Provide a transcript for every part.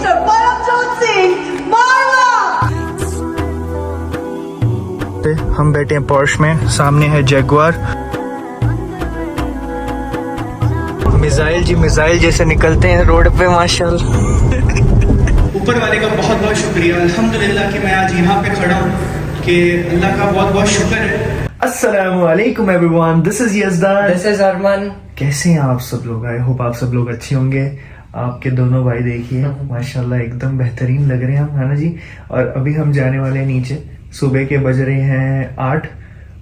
Mister Paramjot Singh मारवा। हम बैठे हैं पोर्श में, सामने है जैगुआर। मिसाइल जी मिसाइल जैसे निकलते हैं रोड पे माशाल्लाह। ऊपर वाले का बहुत बहुत शुक्रिया, अल्हम्दुलिल्लाह कि मैं आज यहाँ पे खड़ा हूँ, कि अल्लाह का बहुत बहुत शुक्र है। अस्सलामु अलैकुम everyone, this is Yazdan, this is Armaan. कैसे हैं आप सब लोग? आई होप आप सब लोग अच्छे होंगे। आपके दोनों भाई देखिए माशाल्लाह एकदम बेहतरीन लग रहे हैं हम, है ना जी। और अभी हम जाने वाले हैं नीचे। सुबह के बज रहे हैं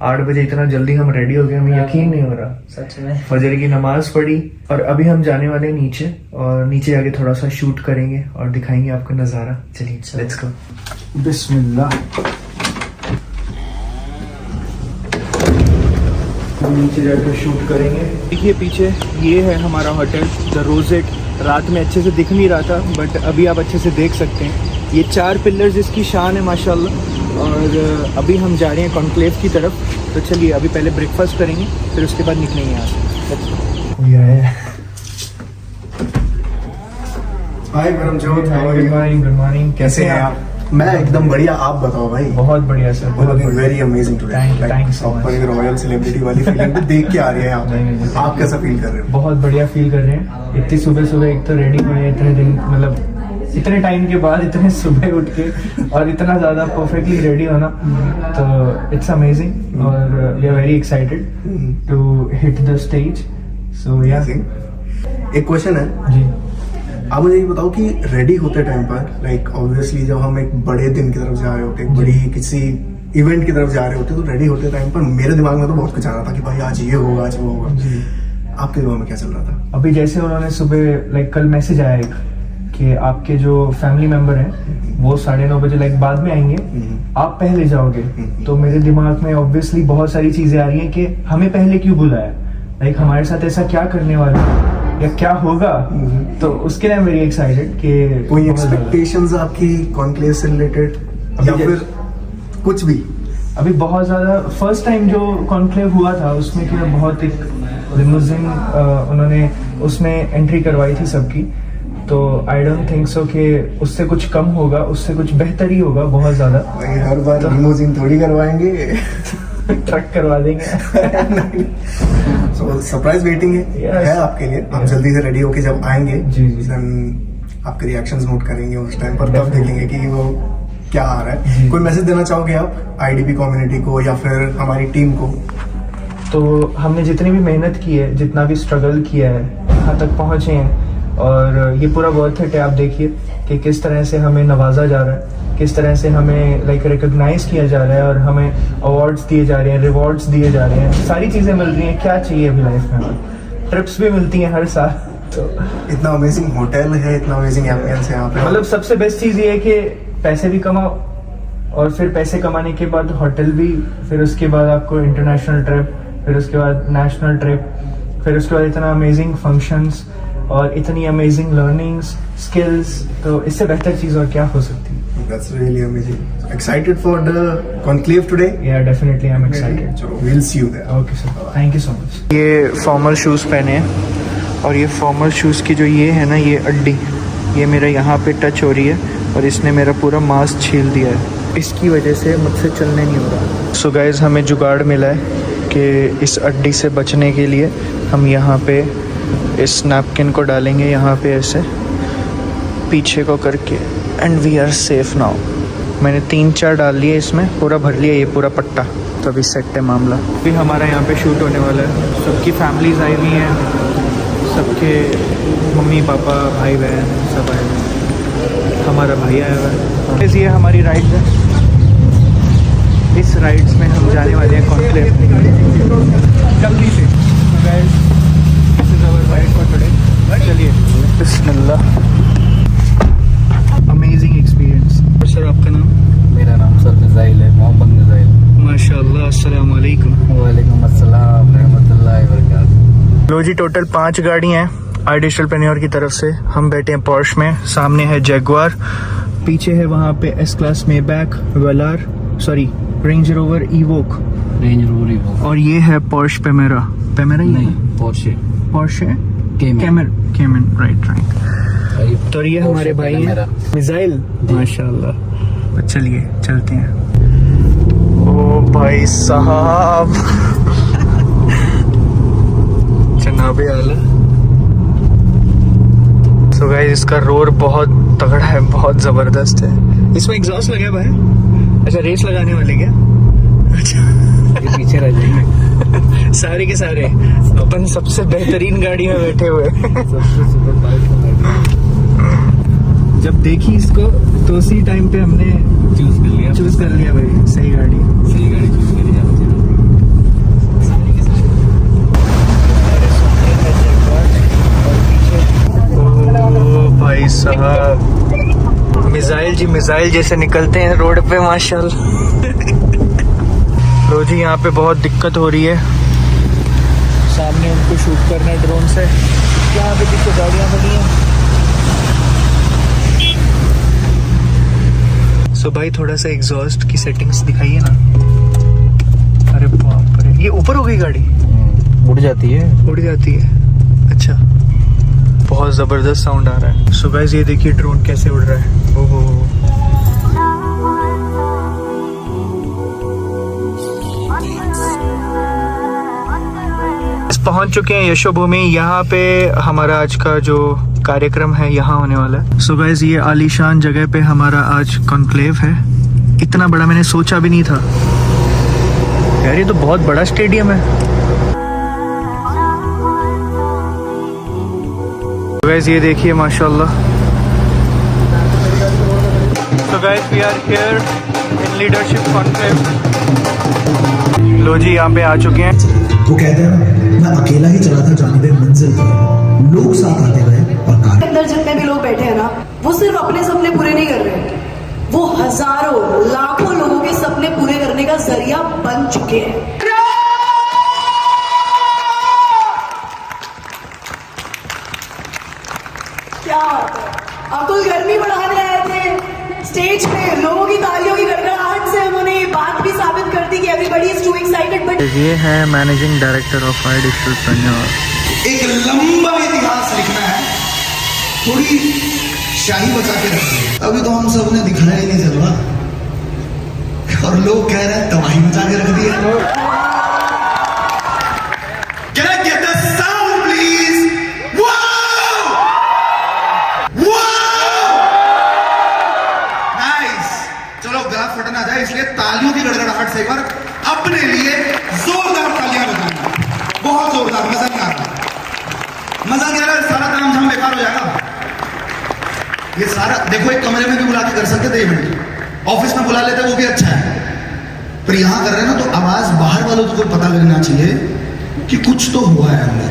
8 बजे। इतना जल्दी हम रेडी हो गए, हमें यकीन नहीं हो रहा। सच में फजर की नमाज पढ़ी और अभी हम जाने वाले हैं नीचे, और नीचे जाके थोड़ा सा शूट करेंगे और दिखाएंगे आपको नजारा। चलिए लेट्स गो। बिस्मिल्लाह। हम नीचे जाकर शूट करेंगे। देखिए पीछे ये है हमारा होटल द रोजेट। रात में अच्छे से दिख नहीं रहा था, बट अभी आप अच्छे से देख सकते हैं। ये 4 पिलर्स इसकी शान है माशाल्लाह। और अभी हम जा रहे हैं कॉन्क्लेव की तरफ। तो चलिए अभी पहले ब्रेकफास्ट करेंगे, फिर उसके बाद निकलेंगे यहाँ से। हाय परमजोत, गुड मॉर्निंग, कैसे हैं आप? मैं एकदम बढ़िया, आप बताओ भाई। बहुत बढ़िया सर, बहुत very amazing today. Thanks so much. Royal celebrity वाली फीलिंग तो देख के आ रही है नहीं, आप कैसा फील कर रहे हो? बहुत बढ़िया फील कर रहे हैं। इतनी सुबह सुबह एक तो रेडी हुए हैं, इतने दिन मतलब इतने टाइम के बाद इतने सुबह उठ के और इतना ज़्यादा परफेक्टली रेडी होना, तो इट्स अमेजिंग। और we are very excited to hit the stage. So या एक क्वेश्चन है जी, आप मुझे ये बताओ कि रेडी होते टाइम पर, लाइक ऑब्वियसली जब हम एक बड़े दिन की तरफ जा रहे होते, एक बड़ी किसी इवेंट की तरफ जा रहे होते, तो रेडी होते टाइम पर मेरे दिमाग में तो बहुत कुछ आ रहा था कि भाई आज ये होगा, आज वो होगा। आपके दिमाग में क्या चल रहा था? अभी जैसे उन्होंने सुबह लाइक कल मैसेज आया एक कि आपके जो फैमिली मेंबर हैं वो 9:30 बजे लाइक बाद में आएंगे, आप पहले जाओगे। तो मेरे दिमाग में ऑब्वियसली बहुत सारी चीजें आ रही हैं कि हमें पहले क्यों बुलाया, लाइक हमारे साथ ऐसा क्या करने वाला है या क्या होगा। तो उसके लिए वेरी एक्साइटेड कि कोई एक्सपेक्टेशंस आपकी कॉन्क्लेव से रिलेटेड या फिर कुछ भी? अभी बहुत ज़्यादा फर्स्ट टाइम जो कॉन्क्लेव हुआ था उसमें कि बहुत एक लिमोजिन उन्होंने उसमें एंट्री करवाई थी सबकी। तो आई डोंट थिंक सो कि उससे कुछ कम होगा, उससे कुछ बेहतर ही होगा बहुत ज़्यादा। भाई हर बार लिमोजिन थोड़ी करवाएंगे, ट्रक करवा देंगे। सो सरप्राइज वेटिंग है आपके लिए। आप जल्दी से रेडी होके जब आएंगे जी। आपके रिएक्शंस नोट करेंगे उस टाइम पर, तब देखेंगे कि वो क्या आ रहा है। कोई मैसेज देना चाहोगे आप आईडीपी कम्युनिटी को या फिर हमारी टीम को? तो हमने जितनी भी मेहनत की है, जितना भी स्ट्रगल किया है, यहाँ तक पहुँचे हैं, और ये पूरा वर्थ इट है। आप देखिए कि किस तरह से हमें नवाजा जा रहा है, किस तरह से हमें लाइक रिकॉग्नाइज किया जा रहा है, और हमें अवार्ड्स दिए जा रहे हैं, रिवॉर्ड्स दिए जा रहे हैं, सारी चीज़ें मिल रही हैं। क्या चाहिए अभी लाइफ में? ट्रिप्स भी मिलती हैं हर साल। तो इतना अमेजिंग होटल है, इतना अमेजिंग एम्बियंस है यहाँ पे। मतलब सबसे बेस्ट चीज़ ये है कि पैसे भी कमाओ, और फिर पैसे कमाने के बाद होटल भी, फिर उसके बाद आपको इंटरनेशनल ट्रिप, फिर उसके बाद नेशनल ट्रिप, फिर उसके बाद इतना अमेजिंग फंक्शंस और इतनी अमेजिंग लर्निंग्स, स्किल्स। तो इससे बेहतर चीज़ और क्या हो सकती है? That's really amazing. Excited for the conclave today? Yeah, definitely I'm excited. So we'll see you there. Okay sir, thank you so much. ये फॉर्मल शूज़ पहने हैं, और ये फॉर्मल शूज़ की जो ये है ना, ये अड्डी, ये मेरा यहाँ पे टच हो रही है, और इसने मेरा पूरा मांस छील दिया है। इसकी वजह से मुझसे चलने नहीं हो रहा। So guys, हमें जुगाड़ मिला है कि इस अड्डी से बचने के लिए हम यहाँ पे इस नैपकिन को डालेंगे यहाँ पे ऐसे पीछे को करके, and we are safe now. मैंने 3-4 डाल लिए, इसमें पूरा भर लिया ये पूरा पट्टा, तो अभी सेट है मामला। अभी हमारा यहाँ पे शूट होने वाला है, सबकी फैमिलीज आई हुई हैं, सबके मम्मी पापा भाई बहन सब आए हुए हैं। हमारा भाई आया हुआ है। ये हमारी राइड्स है, इस राइड्स में हम जाने वाले हैं कॉन्क्लेव जल्दी से। This is our ride for today. चलिए बिस्मिल्लाह। Amazing experience. और सर आपका नाम? मेरा नाम सर मिसाइल है, मोहम्मद मिसाइल। माशाल्लाह, अस्सलाम वालेकुम। वालेकुम अस्सलाम रहमतुल्लाहि व बरकातहू। लो जी, टोटल 5 गाड़ियाँ हैं आर्टिस्टलप्रेन्योर की तरफ से। हम बैठे हैं पोर्श में, सामने है जैगुआर, पीछे है वहाँ पे एस क्लास मेबैक, वेलार, सॉरी रेंज रोवर इवोक, और ये है पोर्श पेमेरा ही नहीं, पोर्शे पोर्शे केमन, केमन, राइट। भाई। तो ये हमारे भाई हैं मेरा मिसाइल, माशाल्लाह। तो चलिए चलते हैं। ओ भाई साहब जनाबे आला। सो गाइस इसका रोर बहुत तगड़ा है, बहुत जबरदस्त है। इसमें एग्जॉस्ट लगा है भाई? अच्छा रेस लगाने वाले क्या? अच्छा ये पीछे रह जाएंगे सारे के सारे अपन सबसे बेहतरीन गाड़ी में बैठे हुए सबसे सुपर बाइक में। जब देखी इसको तो उसी टाइम पे हमने चूज कर लिया भाई, सही गाड़ी। सही गाड़ी चूज करी जाती है। ओ भाई साहब, मिसाइल जी मिसाइल जैसे निकलते हैं रोड पे माशाल्लाह। लो जी यहाँ पे बहुत दिक्कत हो रही है, सामने उनको शूट करना है ड्रोन से। यहाँ पे पीछे गाड़ियाँ बनी हैं। सो भाई थोड़ा सा एग्जॉस्ट की सेटिंग्स दिखाइए ना। अरे बाप रे, ये ऊपर हो गई गाड़ी, उड़ जाती है। उड़ जाती है। अच्छा, बहुत जबरदस्त साउंड आ रहा है। सो गाइस ये देखिए ड्रोन कैसे उड़ रहा है। ओहो पहुंच चुके हैं यशोभूमि। यहाँ पे हमारा आज का जो कार्यक्रम है यहाँ होने वाला है। सो गाइस ये आलीशान जगह पे हमारा आज कॉन्क्लेव है। इतना बड़ा मैंने सोचा भी नहीं था यार, ये तो बहुत बड़ा स्टेडियम है। गाइस ये देखिए माशाल्लाह। So guys we are here in leadership conclave. लो जी यहाँ पे आ चुके हैं। वो कहते हैं मैं अकेला ही चला था जानिबे मंजिल पर, लोग साथ आते गए और कहा अंदर जितने भी लोग बैठे हैं ना, वो सिर्फ अपने सपने पूरे नहीं कर रहे, वो हजारों लाखों लोगों के सपने पूरे करने का जरिया बन चुके हैं। क्या बात है। अकुल गर्मी बढ़ाने आए थे स्टेज पे, लोगों की तालियों की गड़गड़ाहट से उन्होंने ये बात भी साबित कर दी कि everybody is to excited. But ये है managing director of fire digital Punjab. एक लंबा इतिहास लिखना है, थोड़ी शाही बचा के रखनी है। अभी तो हम सब ने दिखाया ही नहीं चल रहा और लोग कह रहे हैं तबाही मचा के रख दी है। Can I get the sound please? Wow! Wow! Nice! चलो गला फटना जाए इसलिए तालियों की गड़गड़ाहट से एक बार अपने लिए जोरदार तालियां बजाना। बहुत जोरदार, मजा नहीं आ रहा। मजा नहीं आ रहा, सारा काम झाम बेकार हो जाएगा। ये सारा देखो, एक कमरे में भी बुला के कर सकते थे इवेंट, ऑफिस में बुला लेते वो भी अच्छा है, पर यहां कर रहे हैं ना तो आवाज बाहर वालों को पता लगना चाहिए कि कुछ तो हुआ है अंदर,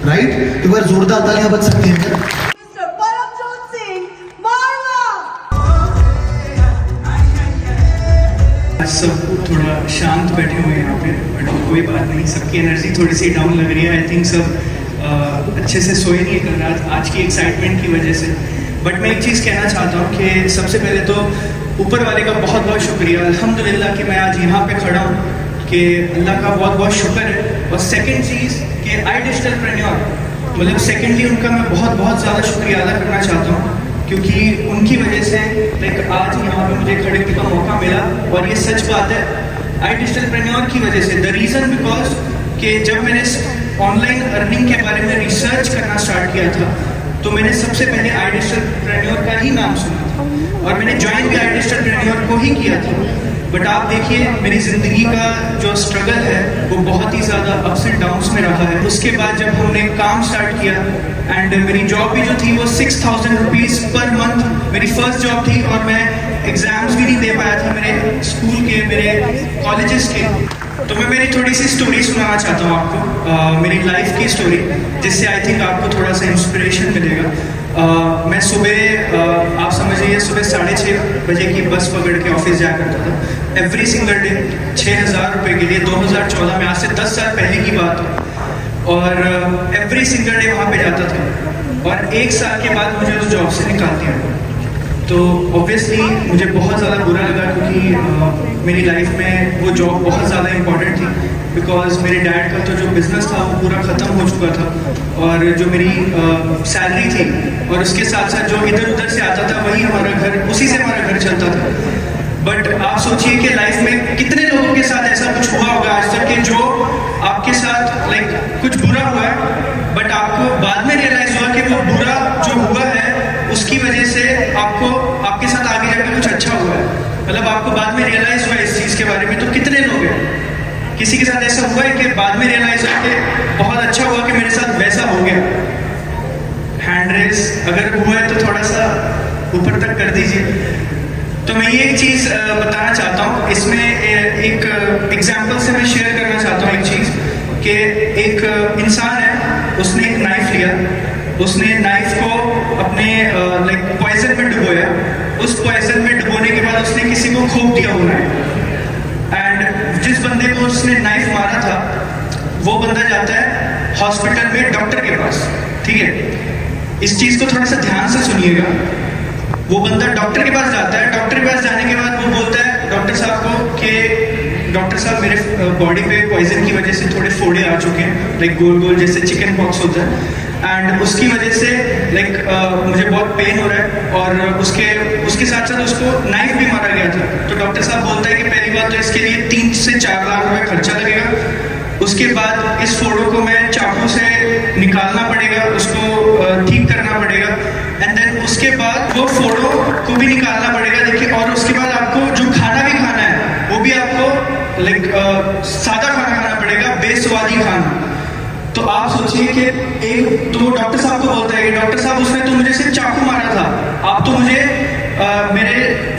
राइट? एक बार जोरदार तालियां बज सकती हैं क्या? मिस्टर परमजोत सिंह मारवा। सब थोड़ा शांत बैठे हुए हैं यहाँ पे, बट कोई बात नहीं, सबकी एनर्जी थोड़ी सी डाउन लग रही है। आई थिंक सब अच्छे से सोए नहीं कल रात आज की एक्साइटमेंट की वजह से। बट मैं एक चीज़ कहना चाहता हूँ कि सबसे पहले तो ऊपर वाले का बहुत बहुत शुक्रिया, अल्हम्दुलिल्लाह कि मैं आज यहाँ पे खड़ा हूँ, कि अल्लाह का बहुत बहुत शुक्र है। और सेकंड चीज़ कि आई डिजिटलप्रेन्योर, मतलब सेकेंडली उनका मैं बहुत बहुत ज़्यादा शुक्रिया अदा करना चाहता हूँ, क्योंकि उनकी वजह से लाइक आज यहाँ पे मुझे खड़े होने का मौका मिला। और ये सच बात है, आई डिजिटलप्रेन्योर की वजह से। द रीज़न बिकॉज कि जब मैंने ऑनलाइन अर्निंग के बारे में रिसर्च करना स्टार्ट किया था तो मैंने सबसे पहले आई डिजिटलप्रेन्योर का ही नाम सुना था और मैंने ज्वाइन भी आई डिजिटलप्रेन्योर को ही किया था। बट आप देखिए मेरी ज़िंदगी का जो स्ट्रगल है वो बहुत ही ज़्यादा अप्स एंड डाउन्स में रहा है। उसके बाद जब हमने काम स्टार्ट किया एंड मेरी जॉब भी जो थी वो 6,000 रुपीज़ पर मंथ मेरी फर्स्ट जॉब थी, और मैं एग्ज़ाम्स भी नहीं दे पाया था मेरे स्कूल के, मेरे कॉलेजेस के। तो मैं मेरी थोड़ी सी स्टोरी सुनाना चाहता हूँ आपको, मेरी लाइफ की स्टोरी, जिससे आई थिंक आपको थोड़ा सा इंस्पिरेशन मिलेगा। मैं सुबह आप समझिए सुबह 6:30 बजे की बस पकड़ के ऑफिस जाया करता था एवरी सिंगल डे 6,000 रुपये के लिए। 2014 में, आज से 10 साल पहले की बात हो, और एवरी सिंगल डे वहाँ पे जाता था। और 1 साल के बाद मुझे उस जॉब से निकाल दिया। तो ऑब्वियसली मुझे बहुत ज़्यादा बुरा लगा, क्योंकि मेरी लाइफ में वो जॉब बहुत ज़्यादा इम्पॉर्टेंट थी, बिकॉज मेरे डैड का तो जो बिज़नेस था वो पूरा ख़त्म हो चुका था, और जो मेरी सैलरी थी और उसके साथ साथ जो इधर उधर से आता था वही हमारा घर, उसी से हमारा घर चलता था। बट आप सोचिए कि लाइफ में कितने लोगों के साथ ऐसा कुछ हुआ होगा आज तक कि जो आपके साथ लाइक कुछ बुरा हुआ है, बट आपको बाद में रियलाइज हुआ कि वो बुरा जो हुआ है उसकी वजह से आपको आपके साथ आगे जाकर कुछ अच्छा हुआ है। मतलब आपको बाद में रियलाइज हुआ इस चीज के बारे में। तो कितने लोग हैं, किसी के साथ ऐसा हुआ है कि बाद में रियलाइज हुआ कि बहुत अच्छा हुआ कि मेरे साथ वैसा हो गया? हैंड रेस अगर हुआ है तो थोड़ा सा ऊपर तक कर दीजिए। तो मैं ये एक चीज बताना चाहता हूँ, इसमें एक एग्जाम्पल से मैं शेयर करना चाहता हूँ एक चीज कि एक इंसान है, उसने एक नाइफ लिया, उसने नाइफ को अपने लाइक पॉइजन में डुबोया। उस पॉइजन में डुबोने के बाद उसने किसी को खोप दिया वो नाइफ, एंड जिस बंदे को उसने नाइफ मारा था वो बंदा जाता है हॉस्पिटल में डॉक्टर के पास। ठीक है, इस चीज को थोड़ा सा ध्यान से सुनिएगा। वो बंदा डॉक्टर के पास जाता है, डॉक्टर के पास जाने के बाद वो बोलता है डॉक्टर साहब को कि डॉक्टर साहब मेरे बॉडी पे पॉइजन की वजह से थोड़े फोड़े आ चुके हैं, लाइक गोल गोल जैसे चिकन पॉक्स होता है, एंड उसकी वजह से लाइक मुझे बहुत पेन हो रहा है, और उसके साथ साथ उसको नाइफ भी मारा गया था। तो डॉक्टर साहब बोलता है कि पहली बात तो इसके लिए 3 से 4 लाख रुपए खर्चा लगेगा। उसके बाद इस फोड़ों को मैं चाकू से निकालना पड़ेगा, उसको ठीक करना पड़ेगा, एंड देन उसके बाद वो फोड़ों को भी निकालना पड़ेगा। देखिए, और उसके बाद आपको जो खाना भी खाना है वो भी आपको लाइक सादा खाना खाना पड़ेगा, बेस्वादी खाना। तो आप सोचिए कि एक तो डॉक्टर साहब को बोलता है कि डॉक्टर साहब उसने तो मुझे सिर्फ चाकू मारा था, आप तो मुझे मेरे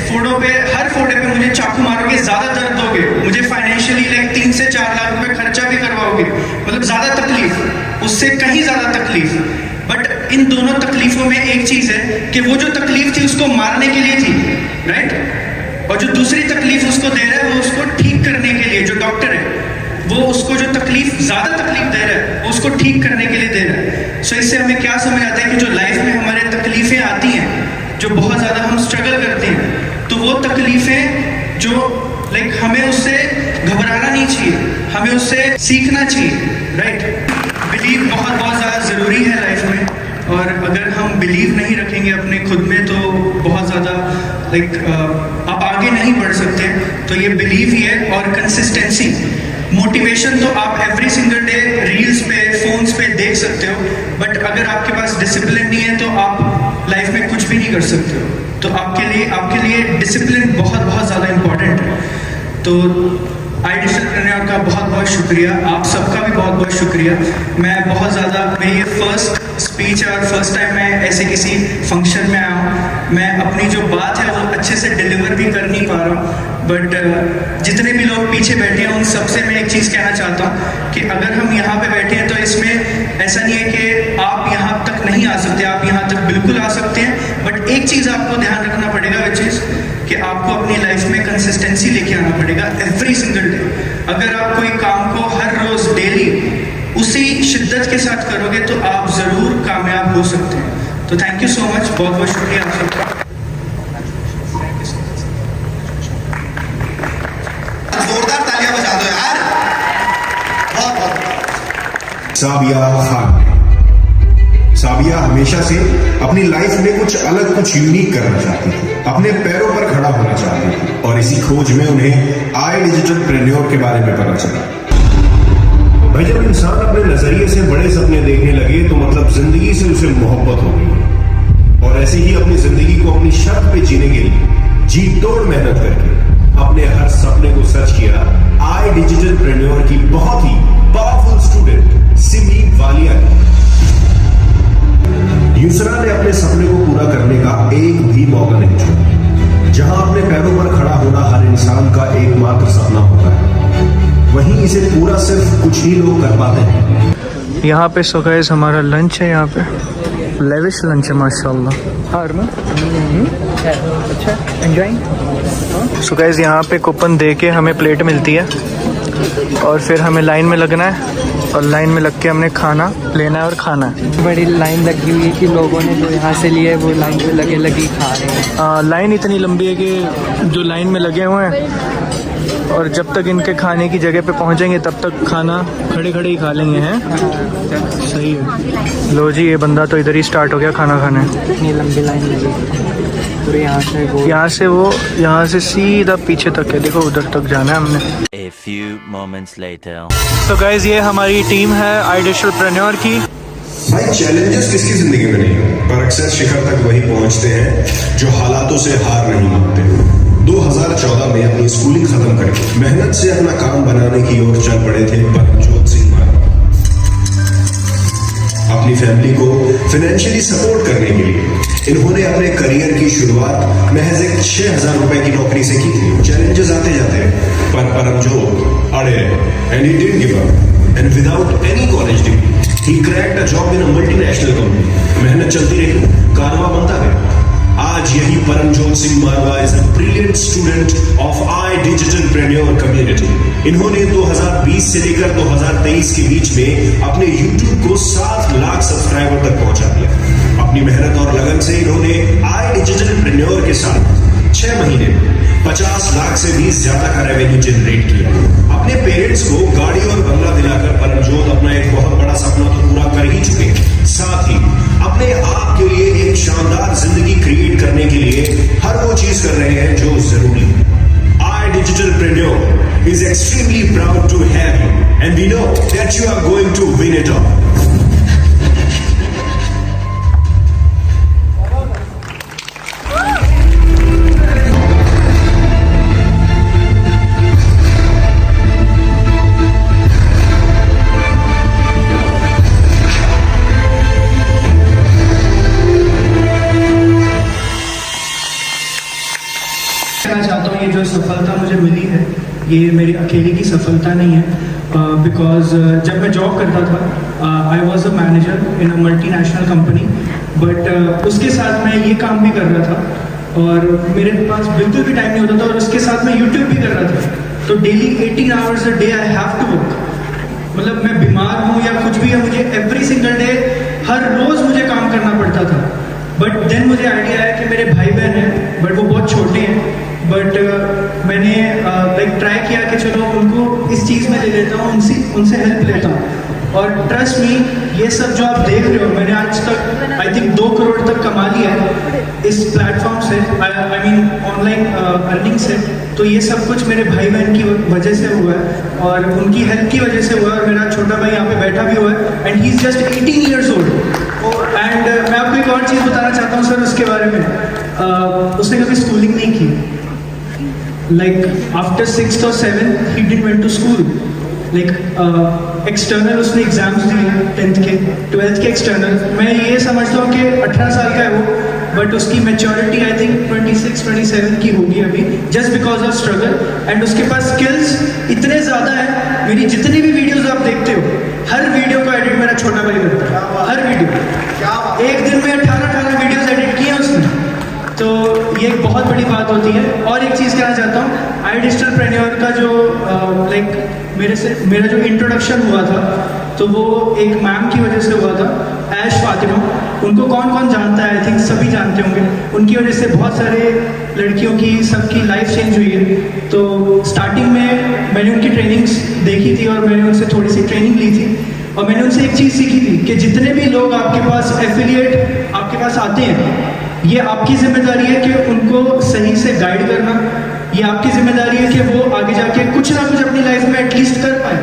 फोड़ों पे, हर फोड़े पे मुझे चाकू मारोगे, ज्यादा दर्द दोगे, मुझे फाइनेंशियली लाइक 3 से 4 लाख रुपए खर्चा भी करवाओगे, मतलब ज्यादा तकलीफ, उससे कहीं ज्यादा तकलीफ। बट इन दोनों तकलीफों में एक चीज है कि वो जो तकलीफ थी उसको मारने के लिए थी, राइट, और जो दूसरी तकलीफ उसको दे रहा है वो उसको ठीक करने के लिए, जो डॉक्टर है वो उसको जो तकलीफ, ज्यादा तकलीफ दे रहा है वो उसको ठीक करने के लिए दे रहा है। सो इससे हमें क्या समझ आता है कि जो लाइफ में हमारे तकलीफें आती हैं, जो बहुत ज्यादा हम स्ट्रगल करते हैं, तो वो तकलीफें जो लाइक हमें उससे घबराना नहीं चाहिए, हमें उससे सीखना चाहिए, राइट। बिलीव बहुत ज्यादा जरूरी है लाइफ में, और अगर हम बिलीव नहीं रखेंगे अपने खुद में तो बहुत ज़्यादा लाइक आप आगे नहीं बढ़ सकते। तो ये बिलीव ही है, और कंसिस्टेंसी, मोटिवेशन तो आप एवरी सिंगल डे रील्स पे, फोन्स पे देख सकते हो, बट अगर आपके पास डिसिप्लिन नहीं है तो आप लाइफ में कुछ भी नहीं कर सकते हो। तो आपके लिए डिसिप्लिन बहुत ज़्यादा इम्पोर्टेंट है। तो आई डिजिटल का बहुत शुक्रिया, आप सबका भी बहुत शुक्रिया। मैं बहुत ज़्यादा, मैं ये फर्स्ट स्पीच है और फर्स्ट टाइम मैं ऐसे किसी फंक्शन में आया हूँ। मैं अपनी जो बात है वो अच्छे से डिलीवर भी कर नहीं पा रहा हूँ, बट जितने भी लोग पीछे बैठे हैं उन सबसे मैं एक चीज़ कहना चाहता हूँ कि अगर हम यहाँ पे बैठे हैं तो इसमें ऐसा नहीं है कि आप यहाँ तक नहीं आ सकते, आप यहाँ तक बिल्कुल आ सकते हैं, बट एक चीज़ आपको ध्यान रखना पड़ेगा, विच इज़ कि आपको अपनी लाइफ में कंसिस्टेंसी लेके आना पड़ेगा एवरी सिंगल डे। अगर आप कोई काम को हर रोज डेली उसी शिद्दत के साथ करोगे तो आप जरूर कामयाब हो सकते हैं। तो थैंक यू सो मच, बहुत शुक्रिया आप सबका। जोरदार तालियां बजा दो यार, बहुत। साबिया खान। साबिया हमेशा से अपनी लाइफ में कुछ अलग, कुछ यूनिक करना चाहती थी, अपने पैरों पर खड़ा होना चाहती थी, और इसी खोज में उन्हें आई डिजिटल प्रेन्योर के बारे में पता चला। भाई, जब इंसान अपने नजरिए से बड़े सपने देखने लगे तो मतलब जिंदगी से उसे मोहब्बत हो गई, और ऐसे ही अपनी जिंदगी को अपनी शर्त पे जीने के लिए जी तोड़ मेहनत करके अपने हर सपने को सच किया आई डिजिटल प्रेन्योर की बहुत ही पावरफुल स्टूडेंट सिमी वालिया ने। यूसरा ने अपने सपने को पूरा करने का एक भी मौका नहीं छोड़ा। जहां अपने पैरों पर खड़ा होना हर इंसान का एकमात्र सपना होता है, वहीं इसे पूरा सिर्फ कुछ ही लोग कर पाते हैं। यहाँ पे सो गाइस हमारा लंच है, यहाँ पे लेविश लंच है माशाल्लाह। और अच्छा एंजॉयिंग। सो गाइस यहाँ पे कूपन दे के हमें प्लेट मिलती है, और फिर हमें लाइन में लगना है, और लाइन में लग के हमने खाना लेना है और खाना है। बड़ी लाइन लगी हुई है कि लोगों ने जो यहाँ से लिए वो लाइन पे लगे खा रहे हैं। लाइन इतनी लंबी है कि जो लाइन में लगे हुए हैं और जब तक इनके खाने की जगह पे पहुंचेंगे तब तक खाना खड़े खड़े ही खा लेंगे हैं। सही है। लो जी, ये बंदा तो इधर ही स्टार्ट हो गया खाना खाने। इतनी लंबी लाइन लगी पूरे यहाँ से सीधा पीछे तक है। देखो उधर तक जाना है हमने। A few moments later. तो गाइज ये हमारी टीम है आई डिजिटलप्रेन्योर की। भाई चैलेंजेस किसकी जिंदगी में नहीं है, पर अक्सर शिखर तक वही पहुंचते हैं जो हालातों से हार नहीं मानते। 2014 में अपनी स्कूलिंग खत्म करके मेहनत से अपना काम बनाने की ओर चल पड़े थे परमजोत सिंह मारवा। अपनी फैमिली को फाइनेंशियली सपोर्ट करने के लिए इन्होंने अपने करियर की शुरुआत महज एक 6,000 रुपए की नौकरी से की थी। चैलेंजेस आते जाते हैं, पर परमजोत अड़े रहे and he didn't give up and without any college degree he cracked a job in a multinational company. मेहनत चलती रही, कारवा बनता गया। आज यही Paramjot Singh Marwah is a brilliant student of I digitalpreneur community. इन्होंने 2020 से लेकर 2023 के बीच में अपने YouTube को 7 लाख सब्सक्राइबर तक पहुंचा दिया। अपनी मेहनत और लगन से इन्होंने आई डिजिटलप्रेन्योर के साथ 6 महीने में 50 लाख से भी ज्यादा का रेवेन्यू जनरेट किया। अपने पेरेंट्स को गाड़ी और बंगला दिलाकर परमजोत अपना एक बहुत बड़ा सपना तो पूरा कर ही चुके हैं, साथ ही अपने आप के लिए एक शानदार जिंदगी क्रिएट करने के लिए हर वो चीज कर रहे हैं जो जरूरी है। आई डिजिटलप्रेन्योर is extremely proud to have you and we know that you are going to win it all. कहना चाहता हूँ, ये जो सफलता मुझे मिली है ये मेरी अकेले की सफलता नहीं है। बिकॉज जब मैं जॉब करता था I was a manager in a multinational company, but उसके साथ मैं ये काम भी कर रहा था और मेरे पास बिल्कुल भी टाइम नहीं होता था, और उसके साथ मैं यूट्यूब भी कर रहा था। तो daily 18 hours a day I have to work. मतलब मैं बीमार हूँ या कुछ भी है, मुझे एवरी सिंगल डे हर रोज मुझे काम करना पड़ता था। बट देन मुझे आइडिया आया कि मेरे भाई बहन हैं बट वो बहुत छोटे हैं, बट मैंने लाइक ट्राई किया कि चलो उनको इस चीज़ में ले लेता हूँ, उनसे हेल्प लेता हूँ। और ट्रस्ट मी, ये सब जो आप देख रहे हो, मैंने आज तक आई थिंक 2 करोड़ तक कमा लिया है इस प्लेटफॉर्म से, आई मीन ऑनलाइन अर्निंग से। तो ये सब कुछ मेरे भाई बहन की वजह से हुआ है और उनकी हेल्प की वजह से हुआ है। और मेरा छोटा भाई यहाँ पे बैठा भी हुआ है and he is just 18 years old. And मैं आपको एक और चीज़ बताना चाहता हूँ सर उसके बारे में। उसने कभी स्कूलिंग नहीं की। Like after 6th or 7th he didn't went to school. Like external उसने एग्जाम्स दिए 10th के 12th के एक्सटर्नल। मैं ये समझता हूँ कि 18 साल का है वो, बट उसकी मैच्योरिटी आई थिंक 26-27 की होगी अभी, just because of struggle. And उसके पास स्किल्स इतने ज़्यादा है। मेरी जितनी भी वीडियोस आप देखते हो, हर वीडियो को एडिट मेरा छोटा भाई करता है। हर वीडियो एक दिन में 18 वीडियोस एडिट किए उसने। तो ये एक बहुत बड़ी बात होती है। और एक चीज़ कहना चाहता हूँ, आई डिजिटलप्रेन्योर का जो मेरा जो इंट्रोडक्शन हुआ था, तो वो एक मैम की वजह से हुआ था, ऐश फातिमा। उनको कौन कौन जानता है, आई थिंक सभी जानते होंगे। उनकी वजह से बहुत सारे लड़कियों की सबकी लाइफ चेंज हुई है। तो स्टार्टिंग में मैंने उनकी ट्रेनिंग्स देखी थी और मैंने उनसे थोड़ी सी ट्रेनिंग ली थी, और मैंने उनसे एक चीज़ सीखी थी कि जितने भी लोग आपके पास एफिलिएट आपके पास आते हैं, ये आपकी जिम्मेदारी है कि उनको सही से गाइड करना। ये आपकी जिम्मेदारी है कि वो आगे जाके कुछ ना कुछ अपनी लाइफ में एटलीस्ट कर पाए,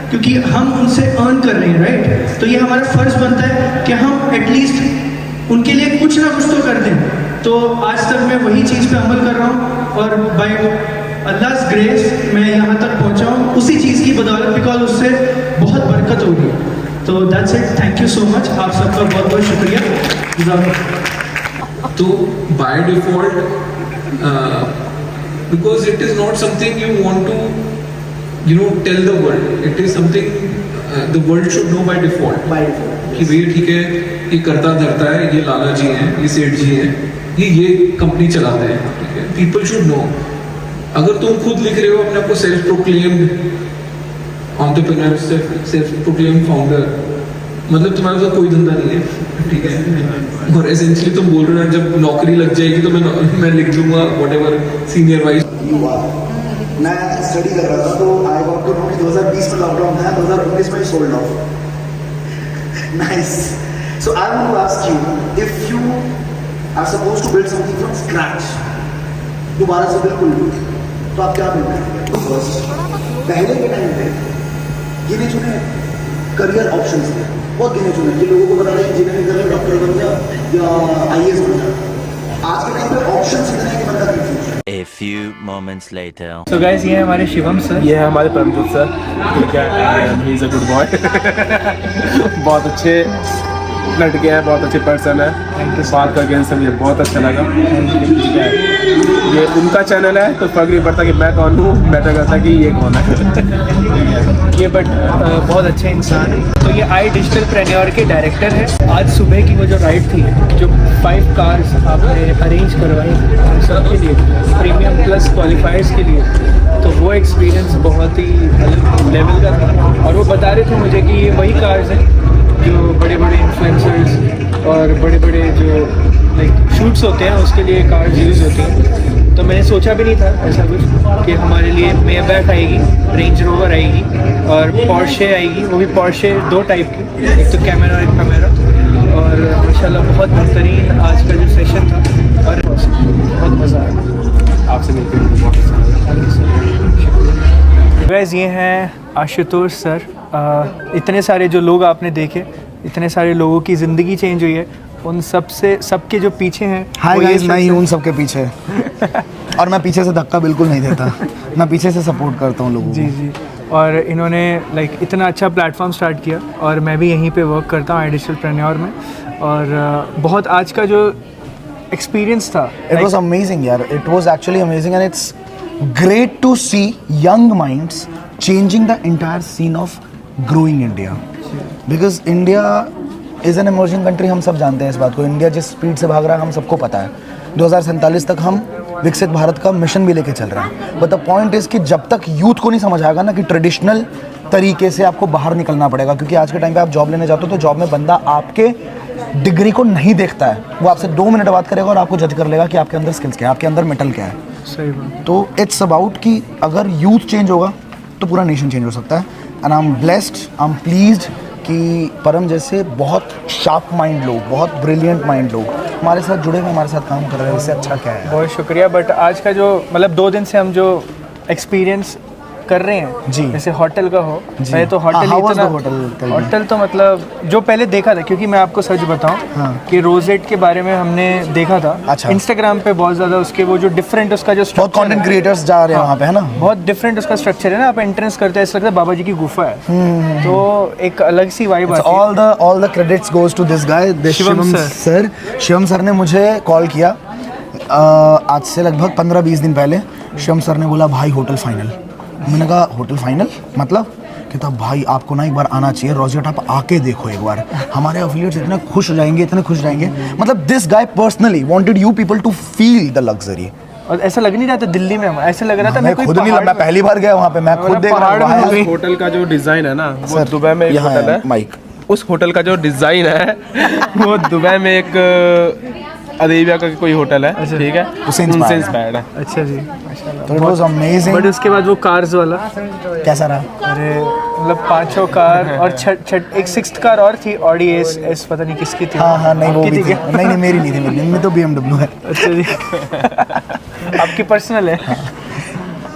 क्योंकि हम उनसे अर्न कर रहे हैं, राइट। तो ये हमारा फर्ज बनता है कि हम एटलीस्ट उनके लिए कुछ ना कुछ तो कर दें। तो आज तक मैं वही चीज़ पे अमल कर रहा हूँ, और बाय अल्लाह's ग्रेस मैं यहाँ तक पहुँचा हूँ उसी चीज़ की बदौलत, बिकॉज उससे बहुत बरकत होगी। तो that's it, thank you so much. आप सबका बहुत बहुत शुक्रिया। तो by default, because it is not something you want to tell the world, it is something the world should know by default. कि भैया ठीक है, ये करता धरता है, ये लाला जी हैं, ये सेठ जी हैं, ये कंपनी चलाते हैं, ठीक है। People should know. अगर तुम खुद लिख रहे हो अपने आपको self proclaimed entrepreneur, self proclaimed founder, मतलब तुम्हारे पास कोई धंधा नहीं है, ठीक है। और एसेंशियली तुम बोल रहे हो जब नौकरी लग जाएगी तो मैं लिख दूंगा व्हाटएवर सीनियर वाइज। मैं स्टडी कर रहा था तो आई गॉट टू नो कि 2020 में लॉकडाउन था, 2019 में sold out. Nice. So I want to ask you, if you are supposed to build something from scratch, दोबारा से बिल्कुल, तो आप क्या बिल्ड करेंगे? फर्स्ट, पहले के टाइम पे गिने चुने करियर ऑप्शंस थे, बहुत गिने चुने, कि लोगों को पता था इंजीनियरिंग कर ले, डॉक्टर बन जा या IAS बन जा। आज के टाइम पे ऑप्शंस इतने हैं कि बंदा कंफ्यूज है। A few moments later. तो गाइस ये है हमारे शिवम सर, ये है हमारे परमजीत सर, ठीक है, he is a good boy. बहुत अच्छे लड़के हैं, बहुत अच्छे पर्सन है, बात करके इनसे मुझे बहुत अच्छा लगा। ठीक है, ये उनका चैनल है तो फर्क नहीं पड़ता कि मैं कौन हूँ, मैटर करता है कि ये कौन है। ये बट बहुत अच्छे इंसान है। तो ये आई डिजिटल प्रेन्योर के डायरेक्टर है। आज सुबह की वो जो राइड थी, जो 5 कार्स आपने अरेंज करवाई हम सबके लिए, प्रीमियम प्लस क्वालिफायर्स के लिए, तो वो एक्सपीरियंस बहुत ही अलग लेवल का था। और वो बता रहे थे मुझे कि ये वही कार्स हैं जो बड़े बड़े इन्फ्लुएंसर्स और बड़े बड़े जो लाइक शूट्स होते हैं उसके लिए कार्स यूज़ होती हैं। तो मैंने सोचा भी नहीं था ऐसा कुछ कि हमारे लिए मेयरबैक आएगी, रेंज रोवर आएगी और पोर्शे आएगी, वो भी पोर्शे 2 टाइप की, एक तो कैमेरा और एक कैमेरा। और माशाल्लाह बहुत बेहतरीन आज का जो सेशन था और बहुत मज़ा आया। आपसे मिलकर मुझे बहुत अच्छा लगा। गाइस ये हैं आशुतोष सर। इतने सारे जो लोग आपने देखे, इतने सारे लोगों की ज़िंदगी चेंज हुई है, उन सबके जो पीछे हैं, हाय गाइस, मैं ही उन सबके पीछे और मैं पीछे से धक्का बिल्कुल नहीं देता, मैं पीछे से सपोर्ट करता हूँ लोगों को। जी। और इन्होंने लाइक इतना अच्छा प्लेटफॉर्म स्टार्ट किया और मैं भी यहीं पे वर्क करता हूँ आई डिजिटल प्रेन्योर में। और बहुत आज का जो एक्सपीरियंस था, इट वाज अमेजिंग यार, it was actually amazing and it's great to see young minds changing the entire scene of growing India, because India is an emerging country। हम सब जानते हैं इस बात को, इंडिया जिस स्पीड से भाग रहा है हम सबको पता है। 2047 तक हम विकसित भारत का मिशन भी लेके चल रहे हैं। बट द पॉइंट इज़ कि जब तक यूथ को नहीं समझ आएगा ना कि ट्रेडिशनल तरीके से आपको बाहर निकलना पड़ेगा, क्योंकि आज के टाइम पे आप जॉब लेने जाते हो तो जॉब में बंदा आपके डिग्री को नहीं देखता है, वो आपसे 2 मिनट बात करेगा और आपको जज कर लेगा कि आपके अंदर स्किल्स क्या है, आपके अंदर मेटल क्या है। सही बात। तो इट्स अबाउट कि अगर यूथ चेंज होगा तो पूरा नेशन चेंज हो सकता है। And I am blessed, I am pleased कि परम जैसे बहुत शार्प माइंड लोग, बहुत ब्रिलियंट माइंड लोग हमारे साथ जुड़े हुए, हमारे साथ काम कर रहे हैं। इससे अच्छा क्या है। बहुत शुक्रिया। बट आज का जो मतलब 2 दिन से हम जो एक्सपीरियंस कर रहे हैं जी, जैसे होटल का हो, मैं तो होटल होटल तो मतलब जो पहले देखा था, क्योंकि मैं आपको सच बताऊं कि रोजेट के बारे में हमने देखा था। अच्छा। इंस्टाग्राम पे बहुत ज़्यादा उसके वो जो डिफरेंट उसका जो बहुत कंटेंट क्रिएटर्स जा रहे हैं वहाँ पे, है ना, बहुत डिफरेंट उसका स्ट्रक्चर है ना। आप एंट्रेंस करते हैं ऐसा लगता है बाबा जी की गुफा है, तो एक अलग सी वाइब आती है। All the credits goes to this guy Shivam sir. Shivam sir ने मुझे कॉल किया आज से लगभग 15-20 दिन पहले। शिवम सर ने बोला भाई होटल फाइनल। मैंने कहा होटल फाइनल मतलब? कहता भाई आपको ना एक बार आना चाहिए रोजेट, आप आके देखो एक बार, हमारे एफिलिएट्स इतने खुश हो जाएंगे, इतने खुश हो जाएंगे। मतलब this guy personally wanted you people to feel the luxury. और ऐसा लग नहीं रहा था दिल्ली में, ऐसा लग रहा था मैं खुद नहीं, मैं पहली बार गया वहाँ पे, मैं खुद देख रहा हूँ। होटल का जो डिज़ाइन है ना, वो दुबई में एक होटल है, माइक, उस होटल का जो डिज़ाइन है वो दुबई में एक अरेबिया का कोई होटल है, ठीक है, उनसे इंस्पायर्ड है। अच्छा जी, तो इट वाज अमेजिंग। बट उसके बाद वो कार्स वाला कैसा रहा? अरे मतलब 5 कार और एक 6th कार और थी, ऑडी एस पता नहीं किसकी थी। हाँ नहीं वो भी थी। नहीं मेरी नहीं थी, मेरी तो BMW है। अच्छा जी। आपकी पर्सनल है।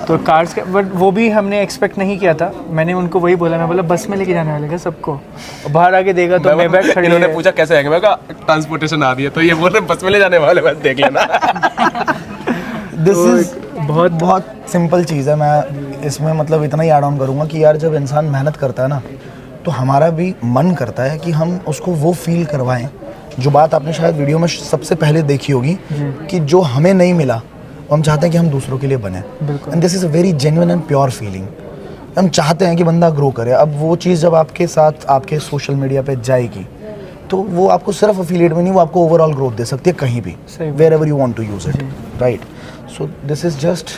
तो कार्स के बट वो भी हमने एक्सपेक्ट नहीं किया था। मैंने उनको वही बोला, मैं बोला बस में लेके जाने वाले क्या सबको, बाहर आके देखा तो मैं बैग खड़ी। इन्होंने पूछा कैसे आएंगे, मैं कहा ट्रांसपोर्टेशन आ रही है, तो ये बोल रहे बस में ले जाने वाले, बस देख लेना। दिस इज बहुत सिंपल चीज़ है। मैं इसमें मतलब इतना ही ऐड ऑन करूँगा कि यार जब इंसान मेहनत करता है ना, तो हमारा भी मन करता है कि हम उसको वो फील करवाएं जो बात आपने शायद वीडियो में सबसे पहले देखी होगी कि जो हमें नहीं मिला हम चाहते हैं कि हम दूसरों के लिए बने। And this is a very genuine and pure feeling. हम चाहते हैं कि बंदा ग्रो करे। अब वो चीज़ जब आपके साथ आपके सोशल मीडिया पे जाएगी तो वो आपको सिर्फ अफिलिएट में नहीं, वो आपको ओवरऑल ग्रोथ दे सकती है कहीं भी, wherever you want to use it, right. So this is just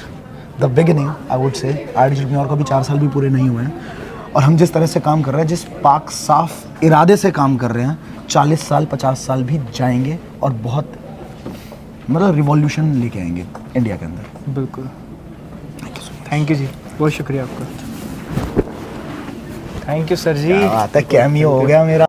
the beginning, I would say. I digital प्रेन्योर का भी 4 साल भी पूरे नहीं हुए हैं और हम जिस तरह से काम कर रहे हैं, जिस पाक साफ इरादे से काम कर रहे हैं, 40 साल 50 साल भी जाएंगे और बहुत मतलब रिवॉल्यूशन लेके आएंगे इंडिया के अंदर। बिल्कुल। Thank you so much. Thank you जी, बहुत शुक्रिया आपका। थैंक यू सर जी। आता कैमियो हो गया मेरा।